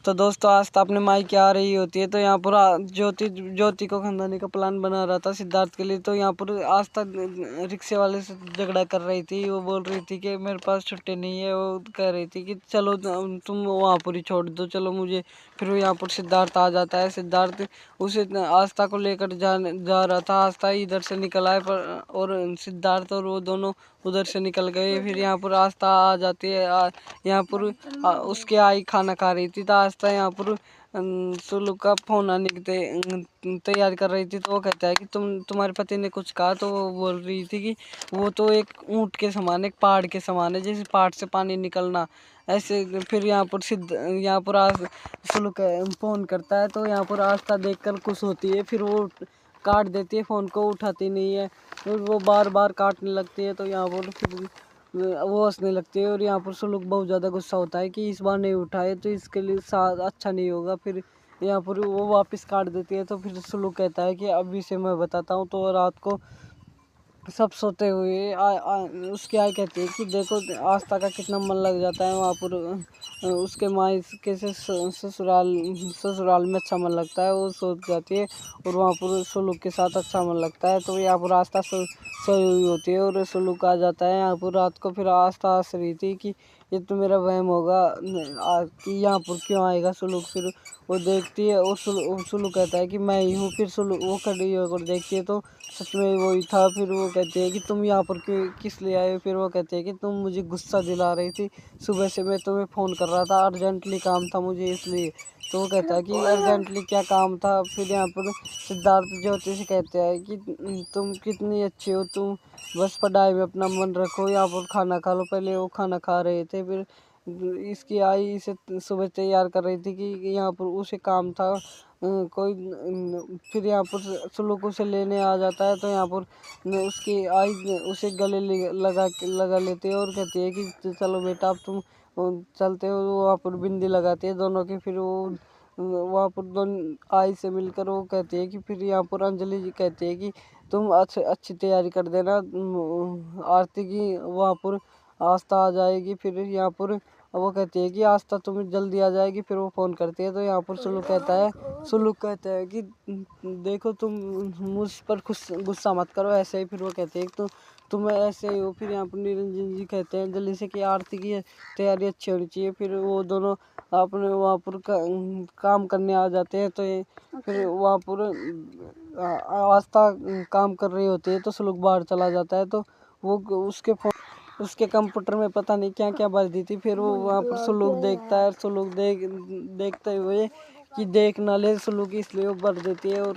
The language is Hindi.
तो दोस्तों आस्था अपने मायके आ रही होती है, तो यहाँ पर ज्योति को खंदाने का प्लान बना रहा था सिद्धार्थ के लिए। तो यहाँ पर आस्था रिक्शे वाले से झगड़ा कर रही थी। वो बोल रही थी कि मेरे पास छुट्टी नहीं है। वो कह रही थी कि चलो तुम वहाँ पर ही छोड़ दो, चलो मुझे। फिर यहाँ पर सिद्धार्थ आ जाता है। सिद्धार्थ उसे आस्था को लेकर जा रहा था। आस्था इधर से निकल आए और सिद्धार्थ और वो दोनों उधर से निकल गए। फिर यहाँ पर आस्था आ जाती है। यहाँ पर उसकी आई खाना खा रही थी। तो आस्था यहाँ पर सुलू का फोन आने की तैयारी कर रही थी। तो वो कहता है कि तुम्हारे पति ने कुछ कहा। तो वो बोल रही थी कि वो तो एक ऊंट के समान, एक पहाड़ के समान है, जैसे पहाड़ से पानी निकलना ऐसे। फिर यहाँ पर यहाँ पर सुलू फोन करता है। तो यहाँ पर आस्था देखकर खुश होती है। फिर वो काट देती है फ़ोन को, उठाती नहीं है। फिर वो बार बार काटने लगती है। तो यहाँ पर फिर वो हंसने लगती है। और यहाँ पर सुलूक बहुत ज़्यादा गुस्सा होता है कि इस बार नहीं उठाए तो इसके लिए साथ अच्छा नहीं होगा। फिर यहाँ पर वो वापस काट देती है। तो फिर सुलूक कहता है कि अभी से मैं बताता हूँ। तो रात को सब सोते हुए उसकी आई कहती है कि देखो आस्था का कितना मन लग जाता है वहाँ पर। उसके मायके से ससुराल में अच्छा मन लगता है। वो सो जाती है और वहाँ पर सुलूक के साथ अच्छा मन लगता है। तो यहाँ पर आस्था सोई हुई होती है और सुलूक आ जाता है यहाँ पर रात को। फिर आस्था हंस रही थी कि ये तो मेरा वहम होगा कि यहाँ पर क्यों आएगा सुलूक। फिर वो देखती है और सुलू कहता है कि मैं ही हूँ। फिर सुलू वो खड़ी होकर देखती है तो सच में वही था। फिर वो कहती है कि तुम यहाँ पर क्यों किस लिए आए हो। फिर वो कहती है कि तुम मुझे गुस्सा दिला रही थी, सुबह से मैं तुम्हें फ़ोन कर रहा था, अर्जेंटली काम था मुझे इसलिए। तो वो कहता है कि अर्जेंटली क्या काम था। फिर यहाँ पर सिद्धार्थ ज्योति से कहते हैं कि तुम कितनी अच्छी हो, तुम बस पढ़ाई में अपना मन रखो, यहाँ पर खाना खा लो। पहले वो खाना खा रहे थे। फिर इसकी आई इसे सुबह तैयार कर रही थी कि यहाँ पर उसे काम था कोई। फिर यहाँ पर सुलूक उसे लेने आ जाता है। तो यहाँ पर उसकी आई उसे गले लगा लेती है और कहती है कि चलो बेटा अब तुम चलते हो। वहाँ पर बिंदी लगाती है दोनों की। फिर वो वहाँ पर दोनों आई से मिलकर वो कहती है कि फिर यहाँ पर अंजलि जी कहती है कि तुम अच्छी तैयारी कर देना आरती की। वहाँ पर आस्था आ जाएगी। फिर यहाँ पर वो कहती है कि आस्था तुम जल्दी आ जाएगी। फिर वो फ़ोन करती है। तो यहाँ पर सुलूक कहता है कि देखो तुम मुझ पर गुस्सा मत करो ऐसे ही। फिर वो कहती है कि तुम ऐसे ही हो। फिर यहाँ पर निरंजन जी कहते हैं जल्दी से कि आरती की तैयारी अच्छी होनी चाहिए। फिर वो दोनों अपने वहाँ पर काम करने आ जाते हैं। तो फिर वहाँ पर आस्था काम कर रही होती है। तो सुलूक बाहर चला जाता है। तो वो उसके कंप्यूटर में पता नहीं क्या क्या भर दी थी। फिर वो वहाँ पर सुलूक देखता है। सुलूक देखते हुए कि देख ना ले सुलूक, इसलिए वो भर देती है और